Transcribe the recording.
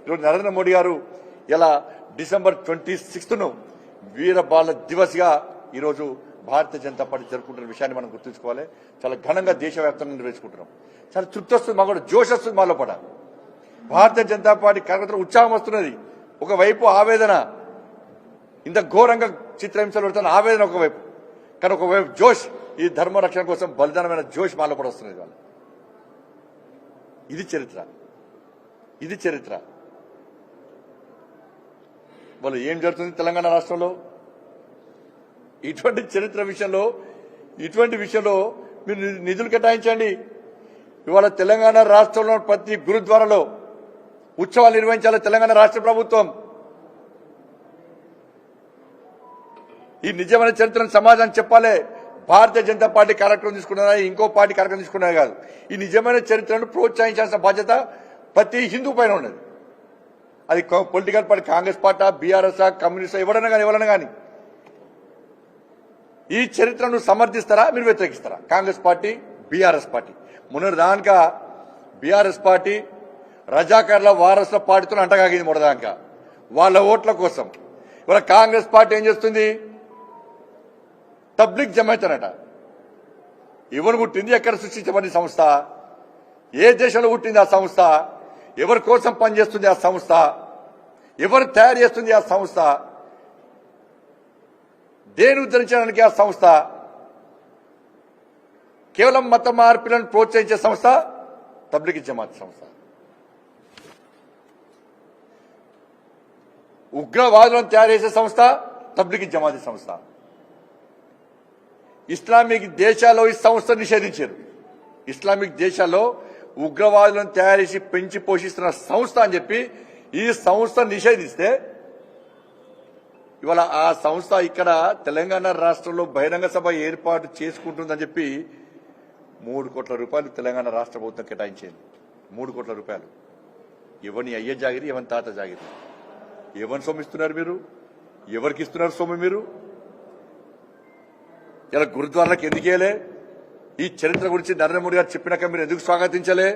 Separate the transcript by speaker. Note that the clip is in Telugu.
Speaker 1: ఈరోజు నరేంద్ర మోడీ గారు ఇలా డిసెంబర్ 26ను వీర బాల దివస్ గా ఈరోజు భారతీయ జనతా పార్టీ జరుపుకుంటున్న విషయాన్ని మనం గుర్తుంచుకోవాలి. చాలా ఘనంగా దేశవ్యాప్తంగా నిర్వహించుకుంటున్నాం. చాలా తృప్తి వస్తుంది, మాకు కూడా జోష్ వస్తుంది. మాలో పడ భారతీయ జనతా పార్టీ కార్యకర్తలు ఉత్సాహం వస్తున్నది. ఒకవైపు ఆవేదన, ఇంత ఘోరంగా చిత్రహింసలు పెడుతున్న ఆవేదన ఒకవైపు, కానీ ఒకవైపు జోష్, ఈ ధర్మ రక్షణ కోసం బలిదానమైన జోష్ మాలో పడ వస్తున్నది. వాళ్ళు ఇది చరిత్ర, ఇది చరిత్ర. వాళ్ళు ఏం జరుగుతుంది తెలంగాణ రాష్ట్రంలో? ఇటువంటి చరిత్ర విషయంలో, ఇటువంటి విషయంలో మీరు నిధులు కేటాయించండి. ఇవాళ తెలంగాణ రాష్ట్రంలో ప్రతి గురుద్వారాలో ఉత్సవాలు నిర్వహించాలి తెలంగాణ రాష్ట్ర ప్రభుత్వం. ఈ నిజమైన చరిత్రను సమాజానికి చెప్పాలి. భారతీయ జనతా పార్టీ కార్యక్రమం తీసుకున్నదా, ఇంకో పార్టీ కార్యక్రమం తీసుకున్నదా కాదు. ఈ నిజమైన చరిత్రను ప్రోత్సహించాల్సిన బాధ్యత ప్రతి హిందూ పైన ఉన్నది. అది political party, Congress party, BRS, communist, ఎవరైనా కానీ ఈ చరిత్రను సమర్థిస్తారా, మీరు వ్యతిరేకిస్తారా? Congress party, BRS party. మొన్నటి దాకా బీఆర్ఎస్ పార్టీ రజాకార్ల వారసుల పార్టీతో అంటగాగింది. మొన్నదాకా వాళ్ళ ఓట్ల కోసం. ఇవాళ కాంగ్రెస్ పార్టీ ఏం చేస్తుంది? తబ్లిక్ జమాత్ అనట. ఎవరు పుట్టింది, ఎక్కడ సృష్టించబడిన సంస్థ, ఏ దేశంలో పుట్టింది ఆ సంస్థ, ఎవరి కోసం పనిచేస్తుంది ఆ సంస్థ, ఎవరు తయారు చేస్తుంది ఆ సంస్థ, దేని ఉద్ధరించడానికి ఆ సంస్థ, కేవలం మత మార్పులను ప్రోత్సహించే సంస్థ తబ్లిగీ జమాత్ సంస్థ. ఉగ్రవాదులను తయారు చేసే సంస్థ తబ్లిగీ జమాతీ సంస్థ. ఇస్లామిక్ దేశాల్లో ఈ సంస్థ నిషేధించారు. ఇస్లామిక్ దేశాల్లో ఉగ్రవాదులను తయారు చేసి పెంచి పోషిస్తున్న సంస్థ అని చెప్పి ఈ సంస్థ నిషేధిస్తే, ఇవాళ ఆ సంస్థ ఇక్కడ తెలంగాణ రాష్ట్రంలో బహిరంగ సభ ఏర్పాటు చేసుకుంటుందని చెప్పి 3 కోట్ల రూపాయలు తెలంగాణ రాష్ట్ర ప్రభుత్వం కేటాయించింది. 3 కోట్ల రూపాయలు. ఎవరిని అయ్యే జాగిరి, ఎవరి తాత జాగిరి? ఎవరిని సొమ్మిస్తున్నారు మీరు? ఎవరికి ఇస్తున్నారు సొమ్ము మీరు? ఇలా గురుద్వారాలకు ఎందుకు వేయలే? ఈ చరిత్ర గురించి నరేంద్ర మోడీ గారు చెప్పినాక మీరు ఎందుకు స్వాగతించలే?